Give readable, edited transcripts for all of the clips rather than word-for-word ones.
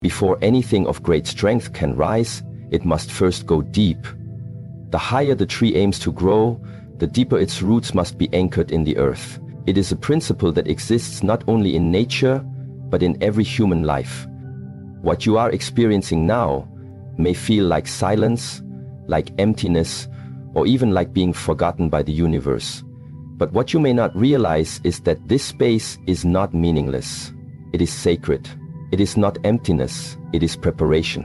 Before anything of great strength can rise, it must first go deep. The higher the tree aims to grow, the deeper its roots must be anchored in the earth. It is a principle that exists not only in nature, but in every human life. What you are experiencing now may feel like silence, like emptiness, or even like being forgotten by the universe. But what you may not realize is that this space is not meaningless. It is sacred. It is not emptiness, it is preparation.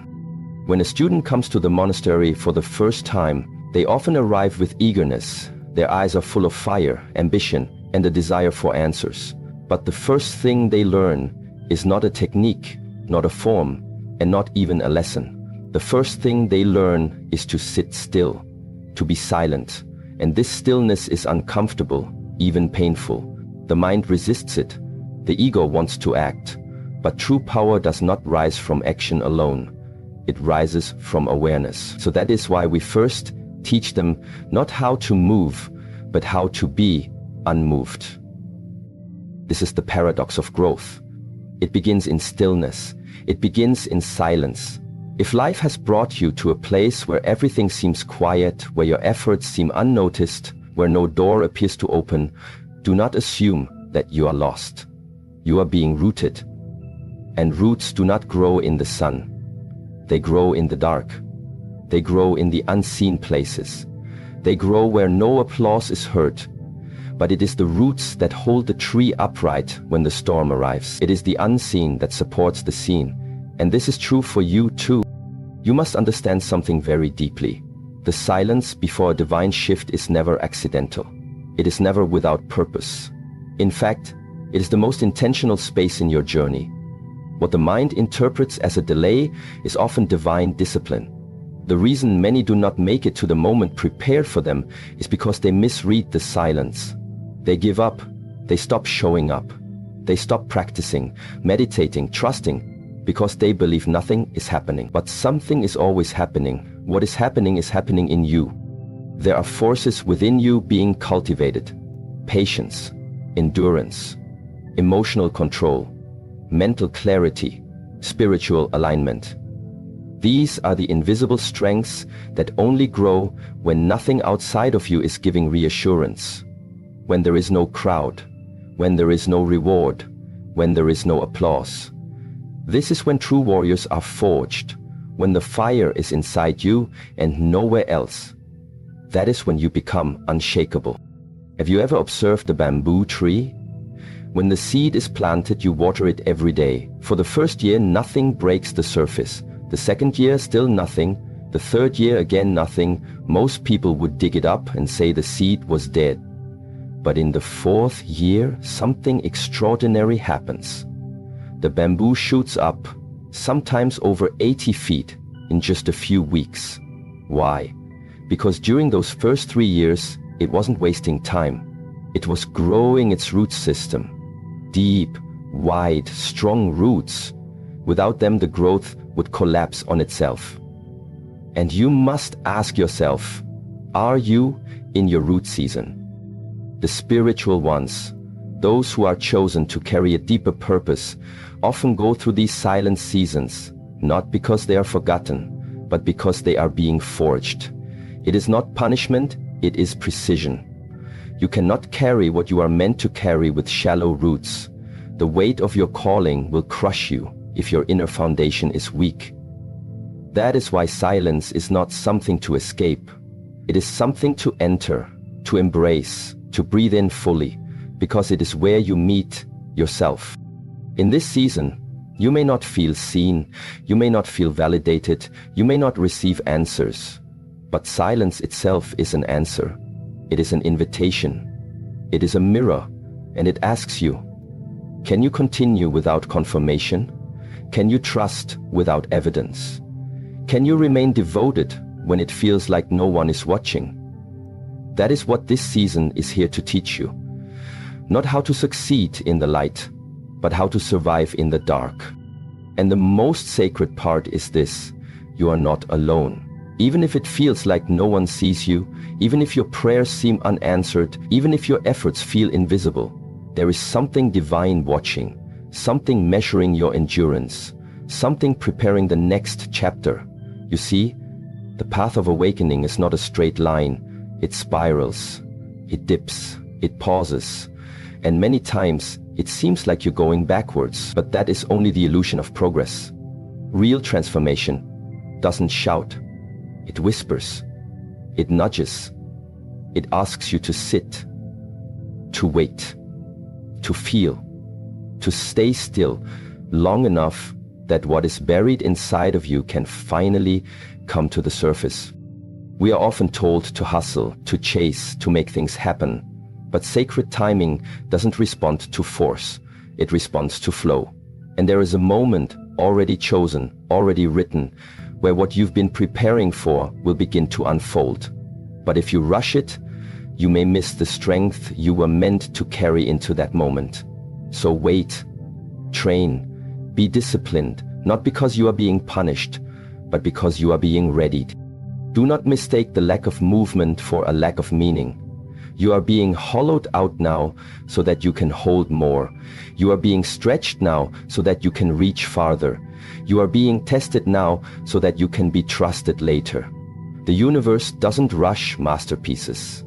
When a student comes to the monastery for the first time, they often arrive with eagerness. Their eyes are full of fire, ambition, and a desire for answers. But the first thing they learn is not a technique, not a form, and not even a lesson. The first thing they learn is to sit still, to be silent. And this stillness is uncomfortable, even painful. The mind resists it. The ego wants to act. But true power does not rise from action alone. It rises from awareness. So that is why we first teach them not how to move, but how to be unmoved. This is the paradox of growth. It begins in stillness. It begins in silence. If life has brought you to a place where everything seems quiet, where your efforts seem unnoticed, where no door appears to open, do not assume that you are lost. You are being rooted. And roots do not grow in the sun. They grow in the dark. They grow in the unseen places. They grow where no applause is heard. But it is the roots that hold the tree upright when the storm arrives. It is the unseen that supports the seen. And this is true for you too. You must understand something very deeply. The silence before a divine shift is never accidental. It is never without purpose. In fact, it is the most intentional space in your journey. What the mind interprets as a delay is often divine discipline. The reason many do not make it to the moment prepared for them is because they misread the silence. They give up. They stop showing up. They stop practicing, meditating, trusting, because they believe nothing is happening. But something is always happening. What is happening in you. There are forces within you being cultivated. Patience, endurance, emotional control, mental clarity, spiritual alignment. These are the invisible strengths that only grow when nothing outside of you is giving reassurance, when there is no crowd, when there is no reward, when there is no applause. This is when true warriors are forged, when the fire is inside you and nowhere else. That is when you become unshakable. Have you ever observed the bamboo tree? When the seed is planted, you water it every day. For the first year, nothing breaks the surface. The second year, still nothing. The third year, again nothing. Most people would dig it up and say the seed was dead. But in the fourth year, something extraordinary happens. The bamboo shoots up, sometimes over 80 feet, in just a few weeks. Why? Because during those first 3 years, it wasn't wasting time. It was growing its root system. Deep, wide, strong roots. Without them, the growth would collapse on itself. And you must ask yourself, are you in your root season? The spiritual ones, those who are chosen to carry a deeper purpose, often go through these silent seasons, not because they are forgotten, but because they are being forged. It is not punishment, it is precision. You cannot carry what you are meant to carry with shallow roots. The weight of your calling will crush you if your inner foundation is weak. That is why silence is not something to escape. It is something to enter, to embrace, to breathe in fully, because it is where you meet yourself. In this season, you may not feel seen, you may not feel validated, you may not receive answers. But silence itself is an answer. It is an invitation. It is a mirror, and it asks you, can you continue without confirmation? Can you trust without evidence? Can you remain devoted when it feels like no one is watching? That is what this season is here to teach you. Not how to succeed in the light, but how to survive in the dark. And the most sacred part is this: you are not alone. Even if it feels like no one sees you, even if your prayers seem unanswered, even if your efforts feel invisible, there is something divine watching, something measuring your endurance, something preparing the next chapter. You see, the path of awakening is not a straight line. It spirals, it dips, it pauses, and many times it seems like you're going backwards, but that is only the illusion of progress. Real transformation doesn't shout, it whispers, it nudges, it asks you to sit, to wait, to feel, to stay still long enough that what is buried inside of you can finally come to the surface. We are often told to hustle, to chase, to make things happen. But sacred timing doesn't respond to force, it responds to flow. And there is a moment already chosen, already written, where what you've been preparing for will begin to unfold. But if you rush it, you may miss the strength you were meant to carry into that moment. So wait, train, be disciplined, not because you are being punished, but because you are being readied. Do not mistake the lack of movement for a lack of meaning. You are being hollowed out now so that you can hold more. You are being stretched now so that you can reach farther. You are being tested now so that you can be trusted later. The universe doesn't rush masterpieces.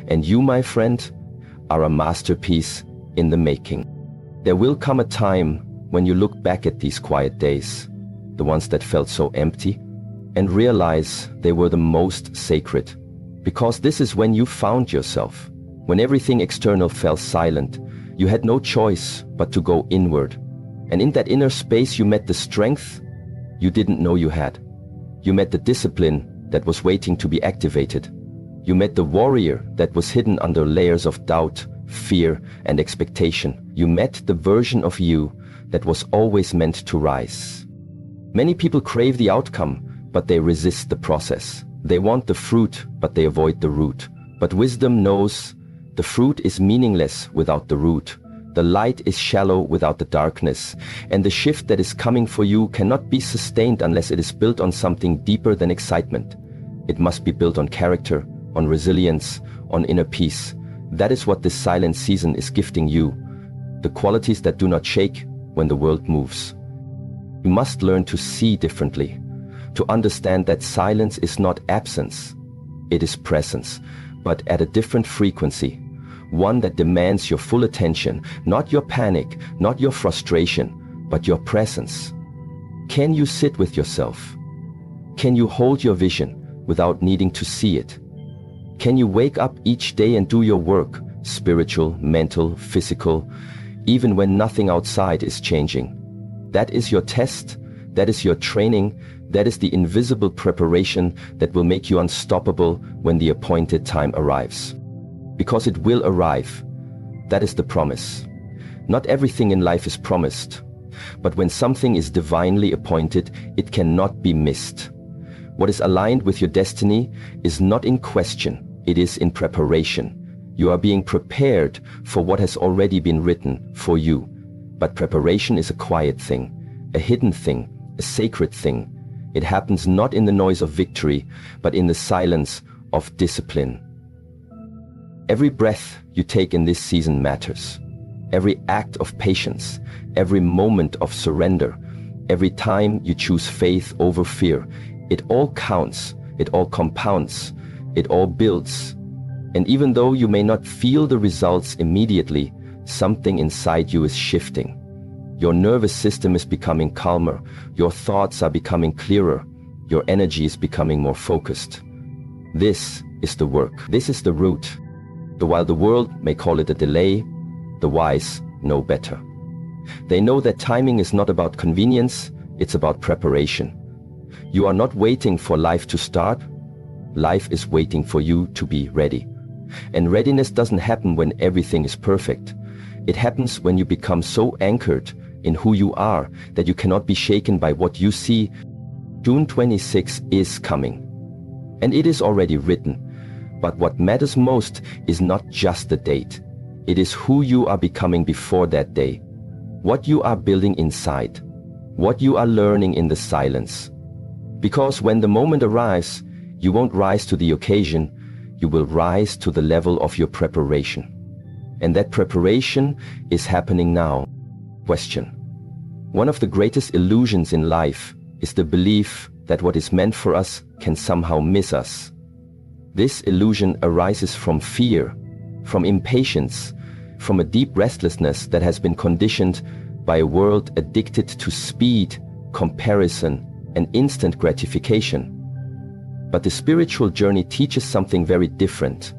And you, my friend, are a masterpiece in the making. There will come a time when you look back at these quiet days, the ones that felt so empty, and realize they were the most sacred. Because this is when you found yourself. When everything external fell silent, you had no choice but to go inward. And in that inner space you met the strength you didn't know you had. You met the discipline that was waiting to be activated. You met the warrior that was hidden under layers of doubt, fear, and expectation. You met the version of you that was always meant to rise. Many people crave the outcome, but they resist the process. They want the fruit, but they avoid the root. But wisdom knows the fruit is meaningless without the root. The light is shallow without the darkness. And the shift that is coming for you cannot be sustained unless it is built on something deeper than excitement. It must be built on character, on resilience, on inner peace. That is what this silent season is gifting you. The qualities that do not shake when the world moves. You must learn to see differently. To understand that silence is not absence, it is presence, but at a different frequency, one that demands your full attention, not your panic, not your frustration, but your presence. Can you sit with yourself? Can you hold your vision without needing to see it? Can you wake up each day and do your work, spiritual, mental, physical, even when nothing outside is changing? That is your test, that is your training, that is the invisible preparation that will make you unstoppable when the appointed time arrives. Because it will arrive. That is the promise. Not everything in life is promised, but when something is divinely appointed, it cannot be missed. What is aligned with your destiny is not in question, it is in preparation. You are being prepared for what has already been written for you. But preparation is a quiet thing, a hidden thing, a sacred thing. It happens not in the noise of victory, but in the silence of discipline. Every breath you take in this season matters. Every act of patience, every moment of surrender, every time you choose faith over fear, it all counts, it all compounds, it all builds. And even though you may not feel the results immediately, something inside you is shifting. Your nervous system is becoming calmer, your thoughts are becoming clearer, your energy is becoming more focused. This is the work, this is the root. So while the world may call it a delay, the wise know better. They know that timing is not about convenience, it's about preparation. You are not waiting for life to start, life is waiting for you to be ready. And readiness doesn't happen when everything is perfect. It happens when you become so anchored in who you are that you cannot be shaken by what you see. June 26 is coming. And it is already written. But what matters most is not just the date. It is who you are becoming before that day. What you are building inside. What you are learning in the silence. Because when the moment arrives, you won't rise to the occasion, you will rise to the level of your preparation. And that preparation is happening now. Question: One of the greatest illusions in life is the belief that what is meant for us can somehow miss us. This illusion arises from fear, from impatience, from a deep restlessness that has been conditioned by a world addicted to speed, comparison, and instant gratification. But the spiritual journey teaches something very different.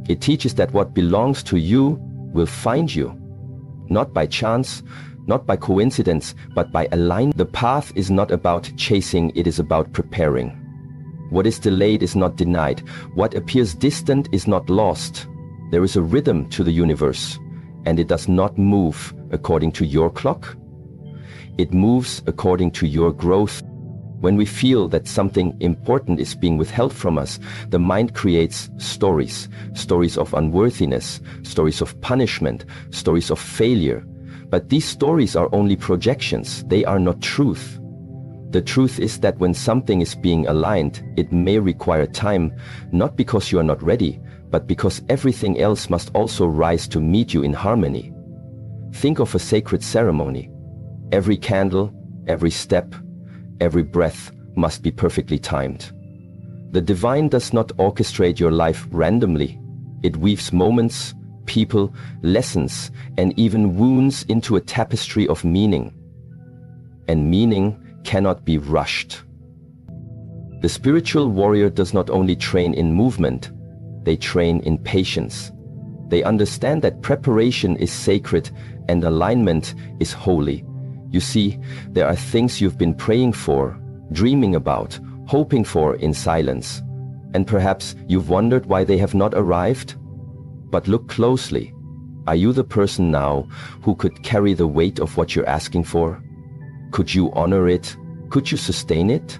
It teaches that what belongs to you will find you, not by chance, not by coincidence, but by alignment. The path is not about chasing, it is about preparing. What is delayed is not denied. What appears distant is not lost. There is a rhythm to the universe, and it does not move according to your clock. It moves according to your growth. When we feel that something important is being withheld from us, the mind creates stories of unworthiness, stories of punishment, stories of failure. But these stories are only projections, they are not truth. The truth is that when something is being aligned, it may require time, not because you are not ready, but because everything else must also rise to meet you in harmony. Think of a sacred ceremony. Every candle, every step, every breath must be perfectly timed. The divine does not orchestrate your life randomly. It weaves moments, people, lessons, and even wounds into a tapestry of meaning. And meaning cannot be rushed. The spiritual warrior does not only train in movement, they train in patience. They understand that preparation is sacred and alignment is holy. You see, there are things you've been praying for, dreaming about, hoping for in silence. And perhaps you've wondered why they have not arrived? But look closely. Are you the person now who could carry the weight of what you're asking for? Could you honor it? Could you sustain it?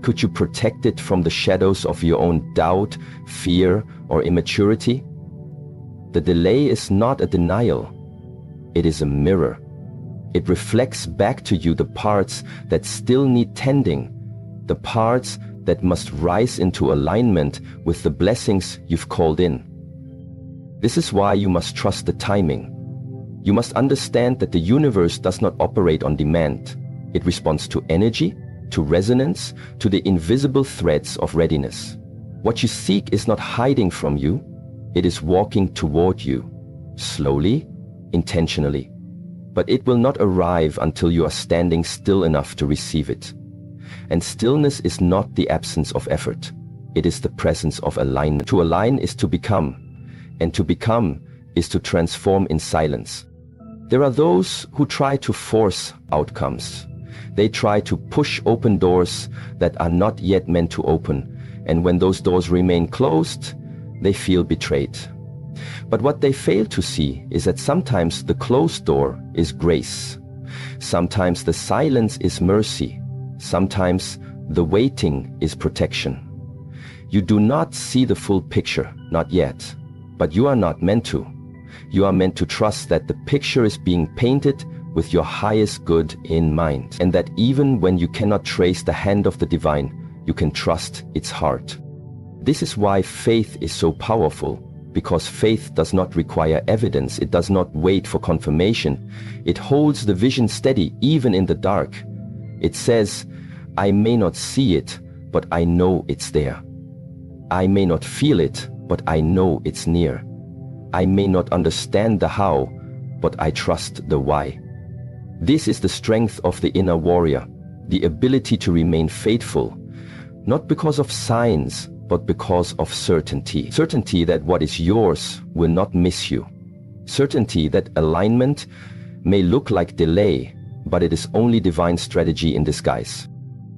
Could you protect it from the shadows of your own doubt, fear, or immaturity? The delay is not a denial. It is a mirror. It reflects back to you the parts that still need tending, the parts that must rise into alignment with the blessings you've called in. This is why you must trust the timing. You must understand that the universe does not operate on demand. It responds to energy, to resonance, to the invisible threads of readiness. What you seek is not hiding from you, it is walking toward you, slowly, intentionally. But it will not arrive until you are standing still enough to receive it. And stillness is not the absence of effort. It is the presence of alignment. To align is to become, and to become is to transform in silence. There are those who try to force outcomes. They try to push open doors that are not yet meant to open, and when those doors remain closed, they feel betrayed. But what they fail to see is that sometimes the closed door is grace. Sometimes the silence is mercy. Sometimes the waiting is protection. You do not see the full picture, not yet. But you are not meant to. You are meant to trust that the picture is being painted with your highest good in mind, and that even when you cannot trace the hand of the divine, you can trust its heart. This is why faith is so powerful, because faith does not require evidence, it does not wait for confirmation. It holds the vision steady even in the dark. It says, I may not see it, but I know it's there. I may not feel it, but I know it's near. I may not understand the how, but I trust the why. This is the strength of the inner warrior, the ability to remain faithful, not because of signs, but because of certainty. Certainty that what is yours will not miss you. Certainty that alignment may look like delay, but it is only divine strategy in disguise.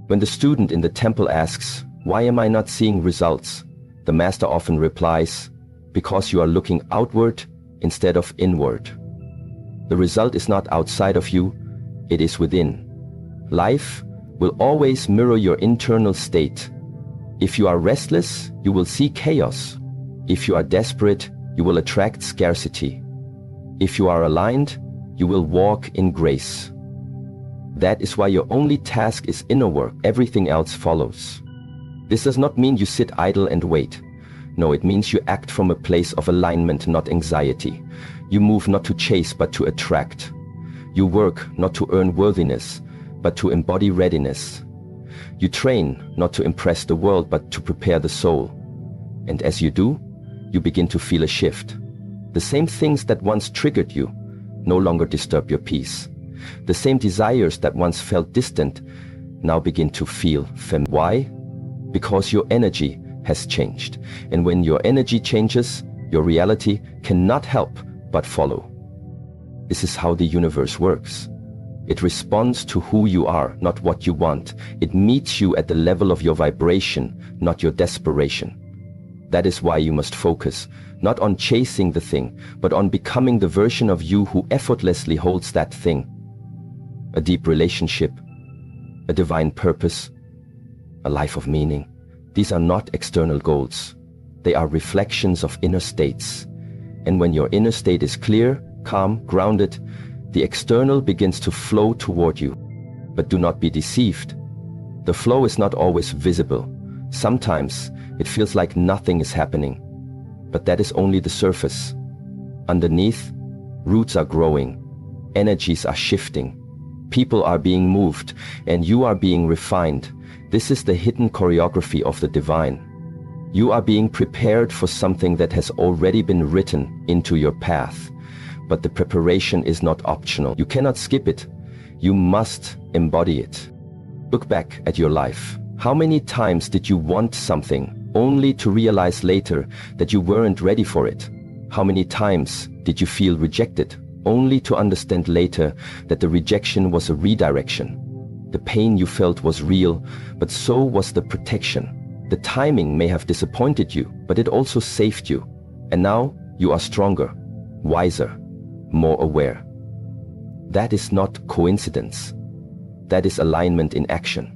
When the student in the temple asks, why am I not seeing results? The master often replies, because you are looking outward instead of inward. The result is not outside of you, it is within. Life will always mirror your internal state. If you are restless, you will see chaos. If you are desperate, you will attract scarcity. If you are aligned, you will walk in grace. That is why your only task is inner work. Everything else follows. This does not mean you sit idle and wait. No, it means you act from a place of alignment, not anxiety. You move not to chase, but to attract. You work not to earn worthiness, but to embody readiness. You train not to impress the world, but to prepare the soul. And as you do, you begin to feel a shift. The same things that once triggered you no longer disturb your peace. The same desires that once felt distant now begin to feel familiar. Why? Because your energy has changed. And when your energy changes, your reality cannot help but follow. This is how the universe works. It responds to who you are, not what you want. It meets you at the level of your vibration, not your desperation. That is why you must focus, not on chasing the thing, but on becoming the version of you who effortlessly holds that thing. A deep relationship, a divine purpose, a life of meaning. These are not external goals. They are reflections of inner states. And when your inner state is clear, calm, grounded, the external begins to flow toward you. But do not be deceived. The flow is not always visible. Sometimes it feels like nothing is happening. But that is only the surface. Underneath, roots are growing, energies are shifting, people are being moved, and you are being refined. This is the hidden choreography of the divine. You are being prepared for something that has already been written into your path. But the preparation is not optional. You cannot skip it. You must embody it. Look back at your life. How many times did you want something only to realize later that you weren't ready for it? How many times did you feel rejected only to understand later that the rejection was a redirection? The pain you felt was real, but so was the protection. The timing may have disappointed you, but it also saved you. And now you are stronger, wiser, more aware. That is not coincidence. That is alignment in action.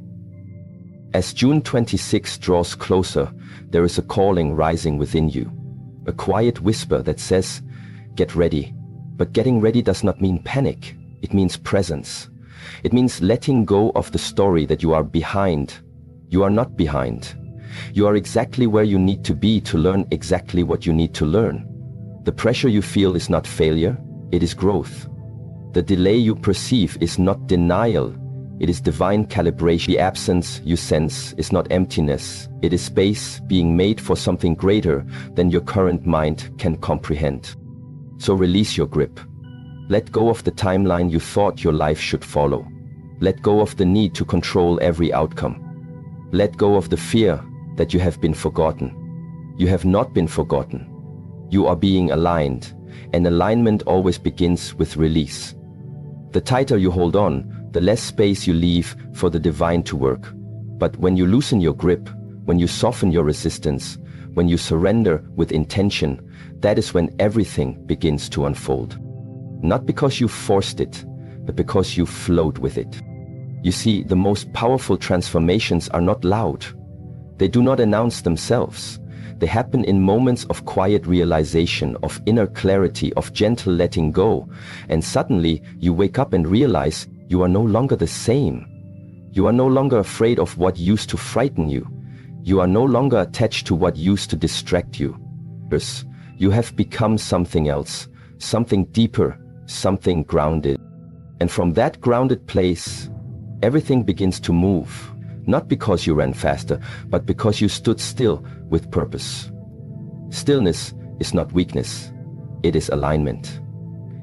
As June 26 draws closer, there is a calling rising within you. A quiet whisper that says, get ready. But getting ready does not mean panic. It means presence. It means letting go of the story that you are behind. You are not behind. You are exactly where you need to be to learn exactly what you need to learn. The pressure you feel is not failure, it is growth. The delay you perceive is not denial, it is divine calibration. The absence you sense is not emptiness, it is space being made for something greater than your current mind can comprehend. So release your grip. Let go of the timeline you thought your life should follow. Let go of the need to control every outcome. Let go of the fear that you have been forgotten. You have not been forgotten. You are being aligned, and alignment always begins with release. The tighter you hold on, the less space you leave for the divine to work. But when you loosen your grip, when you soften your resistance, when you surrender with intention, that is when everything begins to unfold. Not because you forced it, but because you flowed with it. You see, the most powerful transformations are not loud. They do not announce themselves. They happen in moments of quiet realization, of inner clarity, of gentle letting go. And suddenly you wake up and realize you are no longer the same. You are no longer afraid of what used to frighten you. You are no longer attached to what used to distract you. You have become something else, something deeper, something grounded. And from that grounded place, everything begins to move. Not because you ran faster, but because you stood still with purpose. Stillness is not weakness, it is alignment.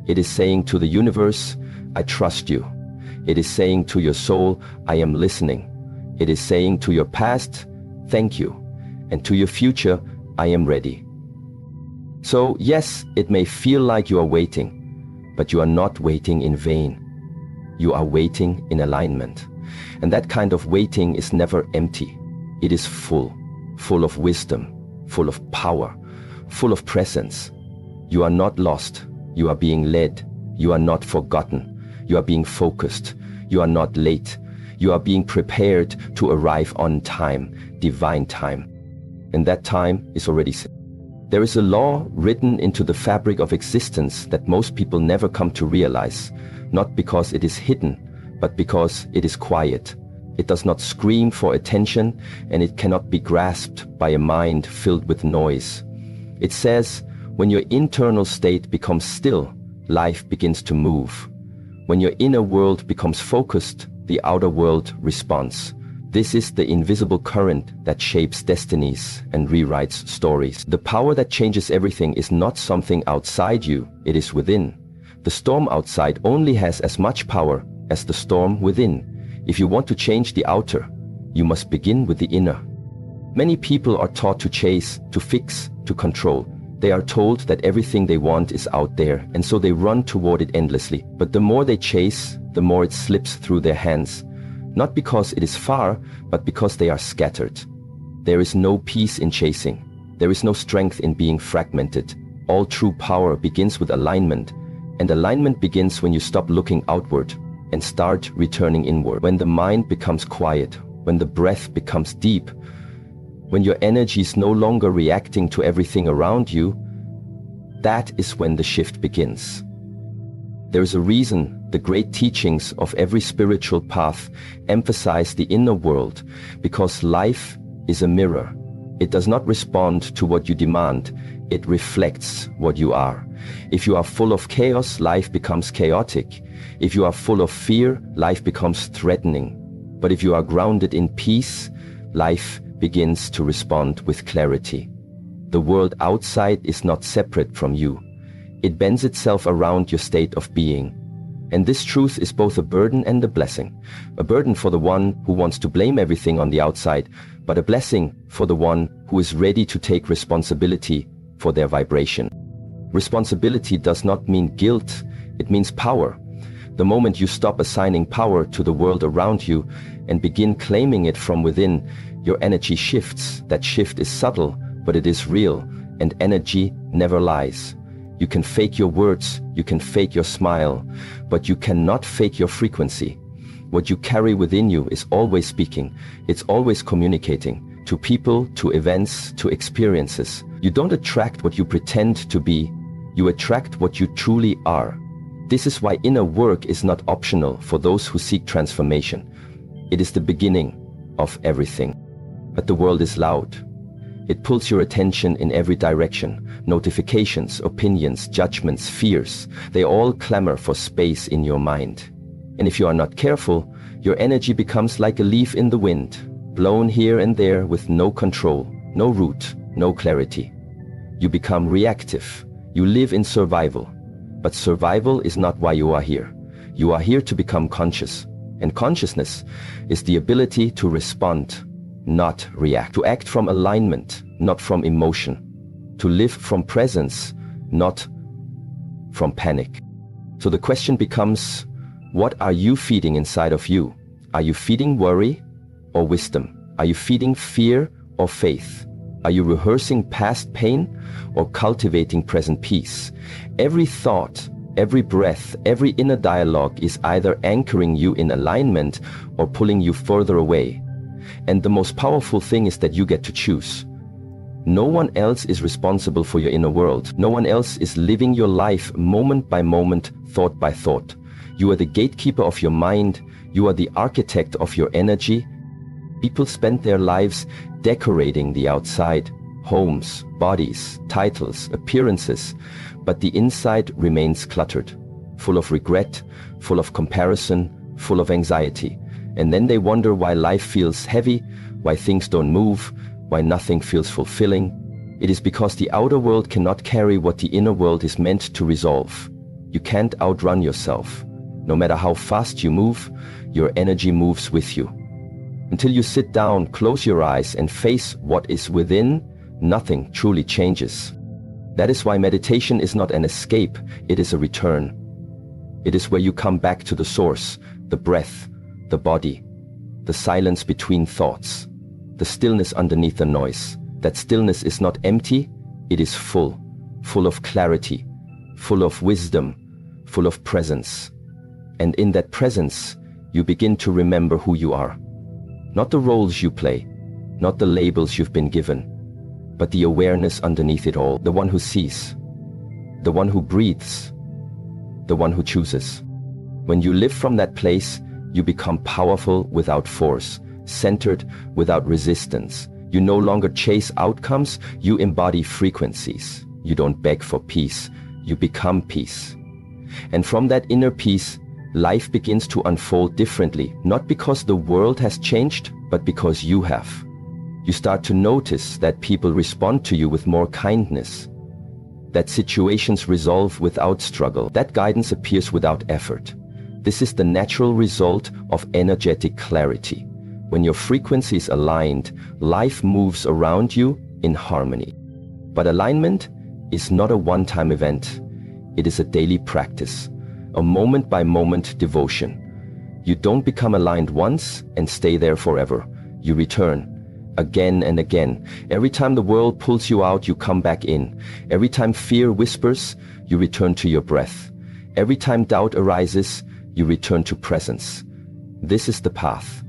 It is saying to the universe, I trust you. It is saying to your soul, I am listening. It is saying to your past, thank you. And to your future, I am ready. So yes, it may feel like you are waiting, but you are not waiting in vain. You are waiting in alignment. And that kind of waiting is never empty. It is full of wisdom, full of power, full of presence. You are not lost. You are being led. You are not forgotten. You are being focused. You are not late. You are being prepared to arrive on time, divine time. And that time is already set. There is a law written into the fabric of existence that most people never come to realize, not because it is hidden, but because it is quiet. It does not scream for attention, and it cannot be grasped by a mind filled with noise. It says, when your internal state becomes still, life begins to move. When your inner world becomes focused, the outer world responds. This is the invisible current that shapes destinies and rewrites stories. The power that changes everything is not something outside you, it is within. The storm outside only has as much power as the storm within. If you want to change the outer, you must begin with the inner. Many people are taught to chase, to fix, to control. They are told that everything they want is out there, and so they run toward it endlessly. But the more they chase, the more it slips through their hands. Not because it is far, but because they are scattered. There is no peace in chasing. There is no strength in being fragmented. All true power begins with alignment, and alignment begins when you stop looking outward and start returning inward. When the mind becomes quiet, when the breath becomes deep, when your energy is no longer reacting to everything around you, that is when the shift begins. There is a reason the great teachings of every spiritual path emphasize the inner world, because life is a mirror. It does not respond to what you demand, it reflects what you are. If you are full of chaos, life becomes chaotic. If you are full of fear, life becomes threatening. But if you are grounded in peace, life begins to respond with clarity. The world outside is not separate from you. It bends itself around your state of being. And this truth is both a burden and a blessing. A burden for the one who wants to blame everything on the outside, but a blessing for the one who is ready to take responsibility for their vibration. Responsibility does not mean guilt, it means power. The moment you stop assigning power to the world around you and begin claiming it from within, your energy shifts. That shift is subtle, but it is real, and energy never lies. You can fake your words, you can fake your smile, but you cannot fake your frequency. What you carry within you is always speaking, it's always communicating, to people, to events, to experiences. You don't attract what you pretend to be, you attract what you truly are. This is why inner work is not optional for those who seek transformation. It is the beginning of everything. But the world is loud. It pulls your attention in every direction. Notifications, opinions, judgments, fears, they all clamor for space in your mind. And if you are not careful, your energy becomes like a leaf in the wind, blown here and there with no control, no root, no clarity. You become reactive. You live in survival. But survival is not why you are here. You are here to become conscious. And consciousness is the ability to respond, not react. To act from alignment, not from emotion. To live from presence, not from panic. So the question becomes, what are you feeding inside of you? Are you feeding worry or wisdom? Are you feeding fear or faith? Are you rehearsing past pain or cultivating present peace? Every thought, every breath, every inner dialogue is either anchoring you in alignment or pulling you further away. And the most powerful thing is that you get to choose. No one else is responsible for your inner world. No one else is living your life moment by moment, thought by thought. You are the gatekeeper of your mind. You are the architect of your energy. People spend their lives decorating the outside, homes, bodies, titles, appearances, but the inside remains cluttered, full of regret, full of comparison, full of anxiety. And then they wonder why life feels heavy, why things don't move, why nothing feels fulfilling. It is because the outer world cannot carry what the inner world is meant to resolve. You can't outrun yourself. No matter how fast you move, your energy moves with you. Until you sit down, close your eyes, and face what is within, nothing truly changes. That is why meditation is not an escape, it is a return. It is where you come back to the source, the breath, the body, the silence between thoughts, the stillness underneath the noise. That stillness is not empty, it is full, full of clarity, full of wisdom, full of presence. And in that presence, you begin to remember who you are. Not the roles you play, not the labels you've been given, but the awareness underneath it all, the one who sees, the one who breathes, the one who chooses. When you live from that place, you become powerful without force, centered without resistance. You no longer chase outcomes, you embody frequencies. You don't beg for peace, you become peace. And from that inner peace, life begins to unfold differently, not because the world has changed, but because you have. You start to notice that people respond to you with more kindness, that situations resolve without struggle, that guidance appears without effort. This is the natural result of energetic clarity. When your frequency is aligned, life moves around you in harmony. But alignment is not a one-time event. It is a daily practice, a moment-by-moment devotion. You don't become aligned once and stay there forever. You return again and again. Every time the world pulls you out, you come back in. Every time fear whispers, you return to your breath. Every time doubt arises, you return to presence. This is the path.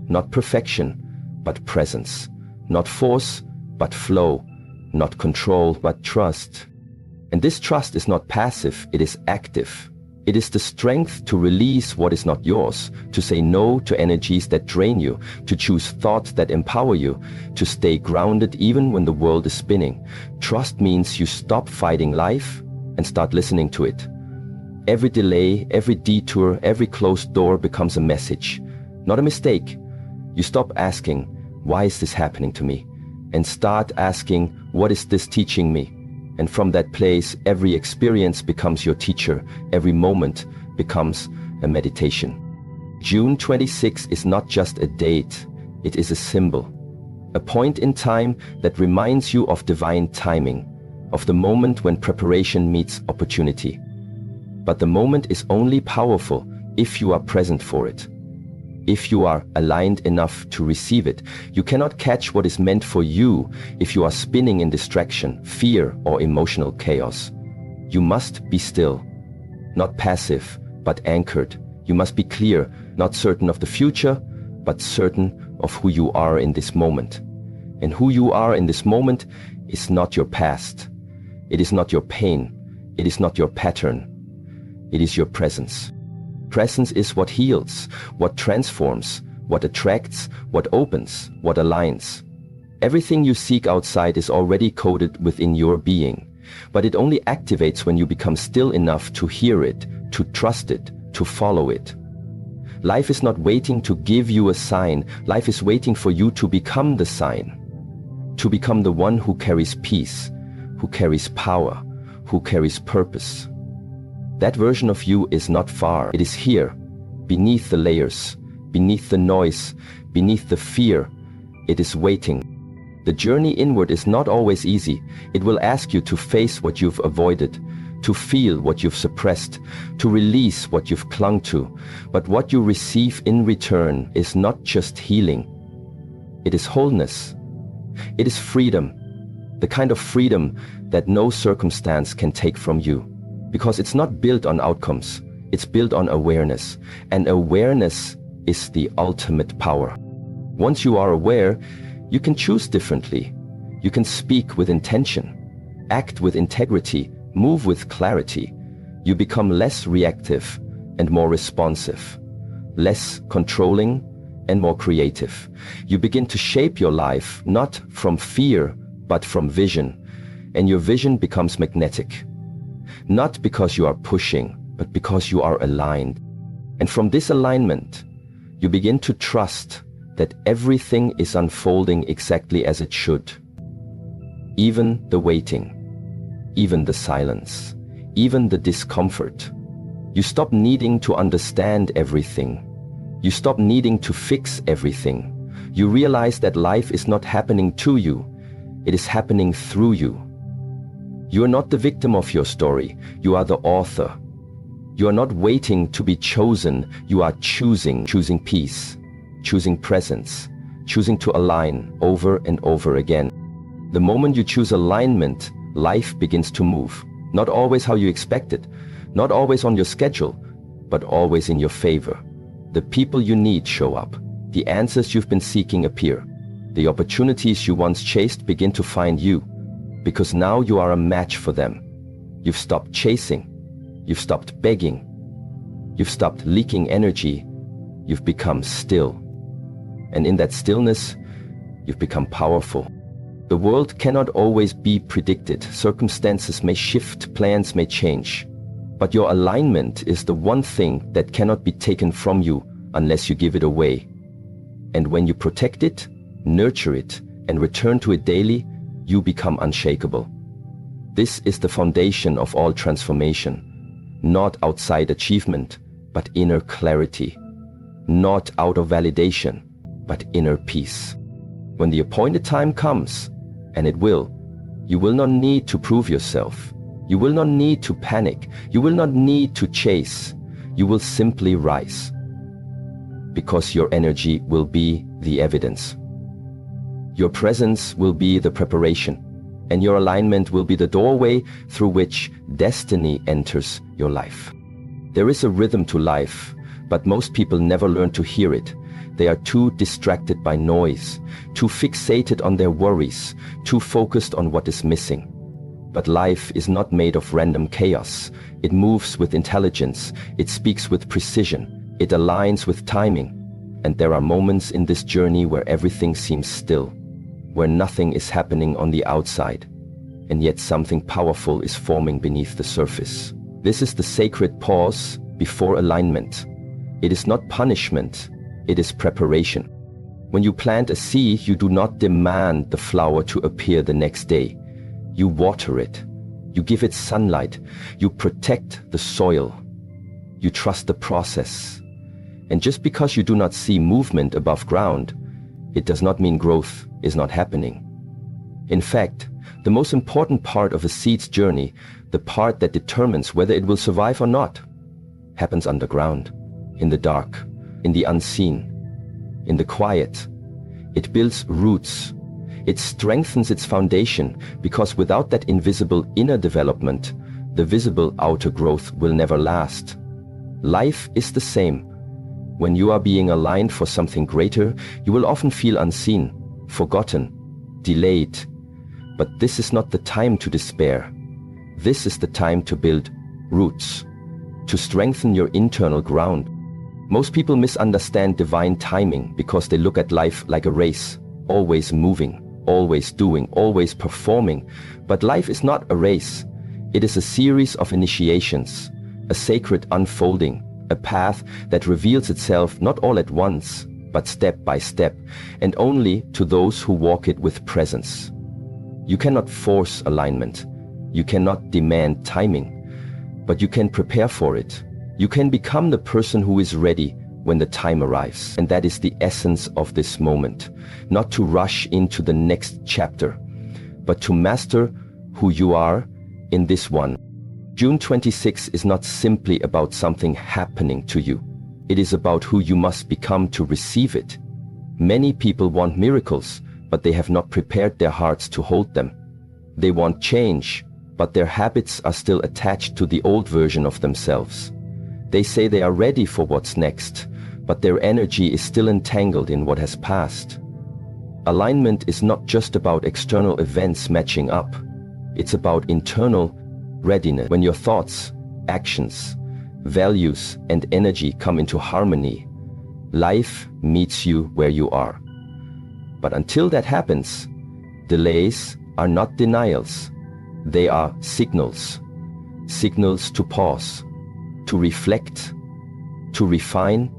Not perfection, but presence. Not force, but flow. Not control, but trust. And this trust is not passive, it is active. It is the strength to release what is not yours, to say no to energies that drain you, to choose thoughts that empower you, to stay grounded even when the world is spinning. Trust means you stop fighting life and start listening to it. Every delay, every detour, every closed door becomes a message, not a mistake. You stop asking, why is this happening to me? And start asking, what is this teaching me? And from that place, every experience becomes your teacher. Every moment becomes a meditation. June 26 is not just a date, it is a symbol. A point in time that reminds you of divine timing, of the moment when preparation meets opportunity. But the moment is only powerful if you are present for it. If you are aligned enough to receive it. You cannot catch what is meant for you if you are spinning in distraction, fear, or emotional chaos. You must be still, not passive, but anchored. You must be clear, not certain of the future, but certain of who you are in this moment. And who you are in this moment is not your past. It is not your pain. It is not your pattern. It is your presence. Presence is what heals, what transforms, what attracts, what opens, what aligns. Everything you seek outside is already coded within your being, but it only activates when you become still enough to hear it, to trust it, to follow it. Life is not waiting to give you a sign. Life is waiting for you to become the sign, to become the one who carries peace, who carries power, who carries purpose. That version of you is not far. It is here, beneath the layers, beneath the noise, beneath the fear. It is waiting. The journey inward is not always easy. It will ask you to face what you've avoided, to feel what you've suppressed, to release what you've clung to. But what you receive in return is not just healing. It is wholeness. It is freedom. The kind of freedom that no circumstance can take from you. Because it's not built on outcomes, it's built on awareness. And awareness is the ultimate power. Once you are aware, you can choose differently. You can speak with intention, act with integrity, move with clarity. You become less reactive and more responsive, less controlling and more creative. You begin to shape your life, not from fear, but from vision. And your vision becomes magnetic. Not because you are pushing, but because you are aligned. And from this alignment, you begin to trust that everything is unfolding exactly as it should. Even the waiting, even the silence, even the discomfort. You stop needing to understand everything. You stop needing to fix everything. You realize that life is not happening to you, it is happening through you. You are not the victim of your story, you are the author. You are not waiting to be chosen, you are choosing peace, choosing presence, choosing to align over and over again. The moment you choose alignment, life begins to move. Not always how you expect it, not always on your schedule, but always in your favor. The people you need show up. The answers you've been seeking appear. The opportunities you once chased begin to find you. Because now you are a match for them. You've stopped chasing. You've stopped begging. You've stopped leaking energy. You've become still. And in that stillness, you've become powerful. The world cannot always be predicted. Circumstances may shift, plans may change. But your alignment is the one thing that cannot be taken from you unless you give it away. And when you protect it, nurture it, and return to it daily, you become unshakable. This is the foundation of all transformation. Not outside achievement, but inner clarity. Not out of validation, but inner peace. When the appointed time comes, and it will, you will not need to prove yourself. You will not need to panic. You will not need to chase. You will simply rise. Because your energy will be the evidence. Your presence will be the preparation, and your alignment will be the doorway through which destiny enters your life. There is a rhythm to life, but most people never learn to hear it. They are too distracted by noise, too fixated on their worries, too focused on what is missing. But life is not made of random chaos. It moves with intelligence, it speaks with precision, it aligns with timing. And there are moments in this journey where everything seems still, where nothing is happening on the outside, and yet something powerful is forming beneath the surface. This is the sacred pause before alignment. It is not punishment, it is preparation. When you plant a seed, you do not demand the flower to appear the next day. You water it, you give it sunlight, you protect the soil, you trust the process. And just because you do not see movement above ground, it does not mean growth is not happening. In fact, the most important part of a seed's journey, the part that determines whether it will survive or not, happens underground, in the dark, in the unseen, in the quiet. It builds roots. It strengthens its foundation, because without that invisible inner development, the visible outer growth will never last. Life is the same. When you are being aligned for something greater, you will often feel unseen, forgotten, delayed. But this is not the time to despair. This is the time to build roots, to strengthen your internal ground. Most people misunderstand divine timing because they look at life like a race, always moving, always doing, always performing. But life is not a race. It is a series of initiations, a sacred unfolding, a path that reveals itself not all at once, but step by step, and only to those who walk it with presence. You cannot force alignment. You cannot demand timing, but you can prepare for it. You can become the person who is ready when the time arrives. And that is the essence of this moment. Not to rush into the next chapter, but to master who you are in this one. June 26 is not simply about something happening to you. It is about who you must become to receive it. Many people want miracles, but they have not prepared their hearts to hold them. They want change, but their habits are still attached to the old version of themselves. They say they are ready for what's next, but their energy is still entangled in what has passed. Alignment is not just about external events matching up. It's about internal readiness. When your thoughts, actions, values, and energy come into harmony, life meets you where you are. But until that happens, delays are not denials. They are signals. Signals to pause, to reflect, to refine,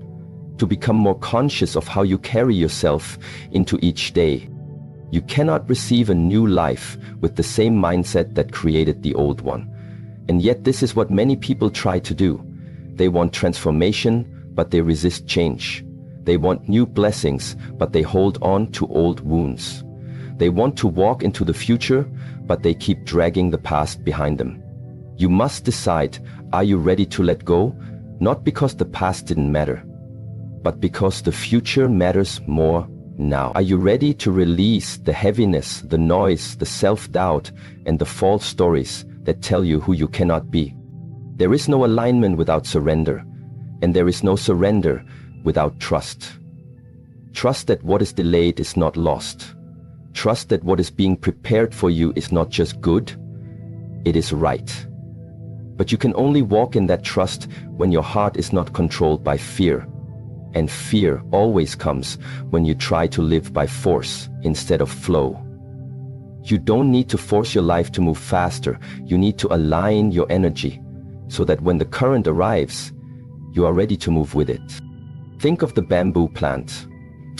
to become more conscious of how you carry yourself into each day. You cannot receive a new life with the same mindset that created the old one. And yet this is what many people try to do. They want transformation, but they resist change. They want new blessings, but they hold on to old wounds. They want to walk into the future, but they keep dragging the past behind them. You must decide, are you ready to let go? Not because the past didn't matter, but because the future matters more now. Are you ready to release the heaviness, the noise, the self-doubt, and the false stories that tell you who you cannot be? There is no alignment without surrender, and there is no surrender without trust. Trust that what is delayed is not lost. Trust that what is being prepared for you is not just good, it is right. But you can only walk in that trust when your heart is not controlled by fear. And fear always comes when you try to live by force instead of flow. You don't need to force your life to move faster. You need to align your energy. so that when the current arrives, you are ready to move with it. Think of the bamboo plant.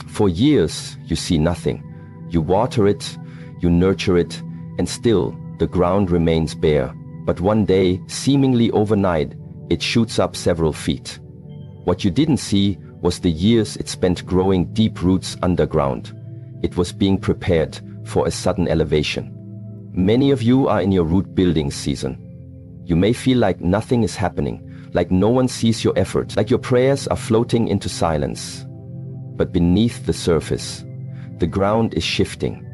For years, you see nothing. You water it, you nurture it, and still the ground remains bare. But one day, seemingly overnight, it shoots up several feet. What you didn't see was the years it spent growing deep roots underground. It was being prepared for a sudden elevation. Many of you are in your root building season. You may feel like nothing is happening, like no one sees your effort, like your prayers are floating into silence. But beneath the surface, the ground is shifting.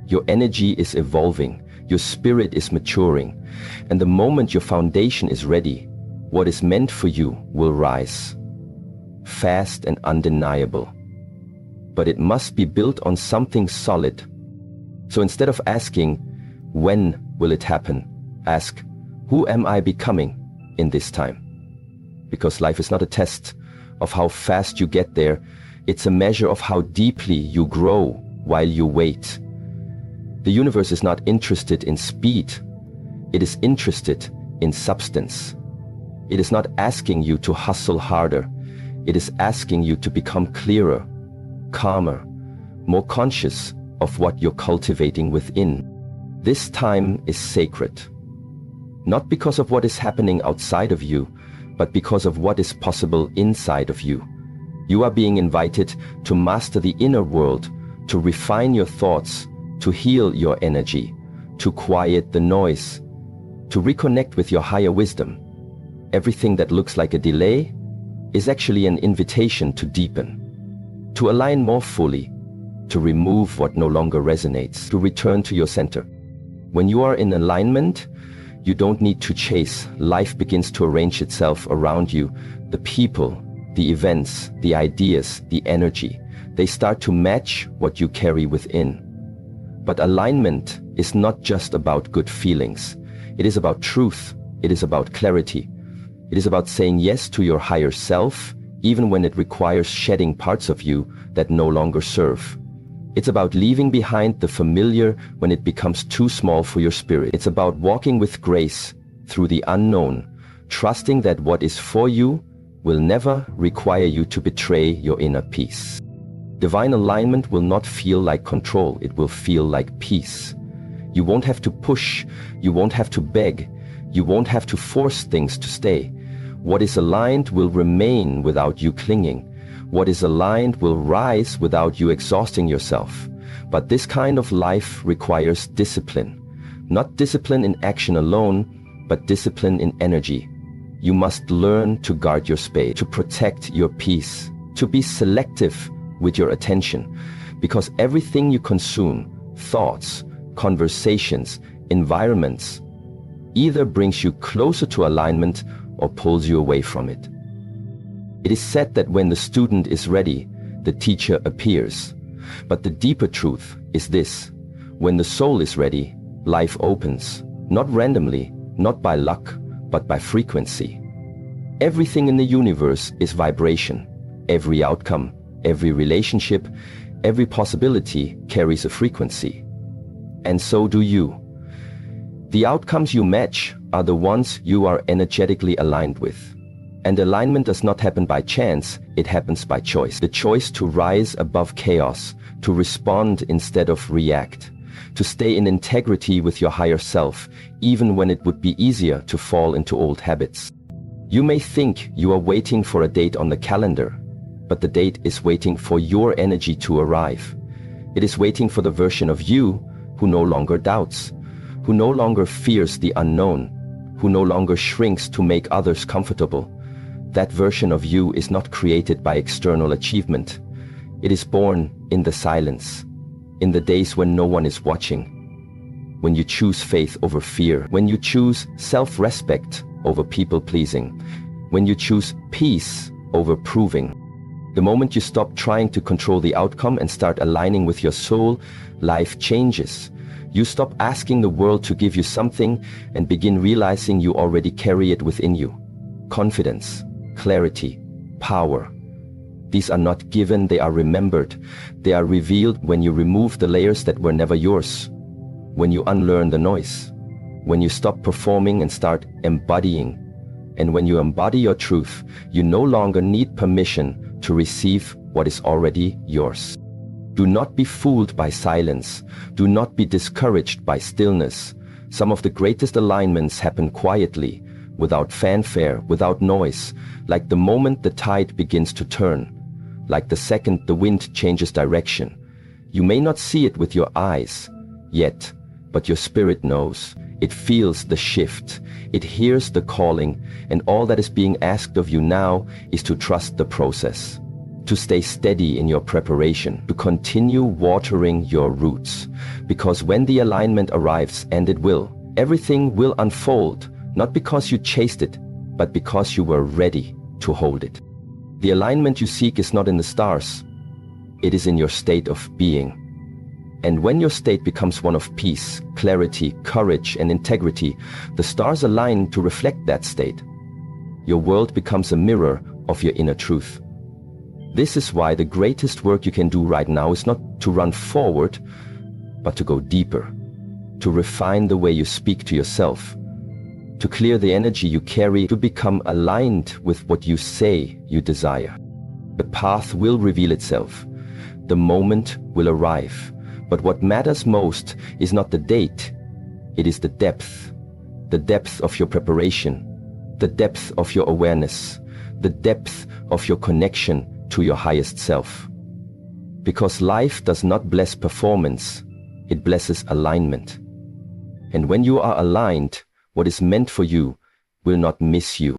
Your energy is evolving, your spirit is maturing, and the moment your foundation is ready, what is meant for you will rise. Fast and undeniable. But it must be built on something solid. So instead of asking, when will it happen? Ask, who am I becoming in this time? Because life is not a test of how fast you get there. It's a measure of how deeply you grow while you wait. The universe is not interested in speed. It is interested in substance. It is not asking you to hustle harder. It is asking you to become clearer, calmer, more conscious of what you're cultivating within. This time is sacred. Not because of what is happening outside of you, but because of what is possible inside of you. You are being invited to master the inner world, to refine your thoughts, to heal your energy, to quiet the noise, to reconnect with your higher wisdom. Everything that looks like a delay is actually an invitation to deepen, to align more fully, to remove what no longer resonates, to return to your center. When you are in alignment, you don't need to chase. Life begins to arrange itself around you. The people, the events, the ideas, the energy, they start to match what you carry within. But alignment is not just about good feelings. It is about truth. It is about clarity. It is about saying yes to your higher self, even when it requires shedding parts of you that no longer serve. It's about leaving behind the familiar when it becomes too small for your spirit. It's about walking with grace through the unknown, trusting that what is for you will never require you to betray your inner peace. Divine alignment will not feel like control. It will feel like peace. You won't have to push. You won't have to beg. You won't have to force things to stay. What is aligned will remain without you clinging. What is aligned will rise without you exhausting yourself. But this kind of life requires discipline. Not discipline in action alone, but discipline in energy. You must learn to guard your space, to protect your peace, to be selective with your attention. Because everything you consume, thoughts, conversations, environments, either brings you closer to alignment or pulls you away from it. It is said that when the student is ready, the teacher appears. But the deeper truth is this: when the soul is ready, life opens, not randomly, not by luck, but by frequency. Everything in the universe is vibration. Every outcome, every relationship, every possibility carries a frequency. And so do you. The outcomes you match are the ones you are energetically aligned with. And alignment does not happen by chance, it happens by choice. The choice to rise above chaos, to respond instead of react, to stay in integrity with your higher self, even when it would be easier to fall into old habits. You may think you are waiting for a date on the calendar, but the date is waiting for your energy to arrive. It is waiting for the version of you who no longer doubts, who no longer fears the unknown, who no longer shrinks to make others comfortable. That version of you is not created by external achievement. It is born in the silence, in the days when no one is watching, when you choose faith over fear, when you choose self-respect over people-pleasing, when you choose peace over proving. The moment you stop trying to control the outcome and start aligning with your soul, life changes. You stop asking the world to give you something and begin realizing you already carry it within you. Confidence, clarity, power. These are not given, they are remembered. They are revealed when you remove the layers that were never yours, when you unlearn the noise, when you stop performing and start embodying. And when you embody your truth, you no longer need permission to receive what is already yours. Do not be fooled by silence. Do not be discouraged by stillness. Some of the greatest alignments happen quietly, without fanfare, without noise, like the moment the tide begins to turn, like the second the wind changes direction. You may not see it with your eyes yet, but your spirit knows. It feels the shift. It hears the calling, and all that is being asked of you now is to trust the process, to stay steady in your preparation, to continue watering your roots. Because when the alignment arrives, and it will, everything will unfold, not because you chased it, but because you were ready to hold it. The alignment you seek is not in the stars. It is in your state of being. And when your state becomes one of peace, clarity, courage, and integrity, the stars align to reflect that state. Your world becomes a mirror of your inner truth. This is why the greatest work you can do right now is not to run forward, but to go deeper, to refine the way you speak to yourself, to clear the energy you carry, to become aligned with what you say you desire. The path will reveal itself. The moment will arrive. But what matters most is not the date, it is the depth of your preparation, the depth of your awareness, the depth of your connection to your highest self. Because life does not bless performance, it blesses alignment. And when you are aligned, what is meant for you will not miss you.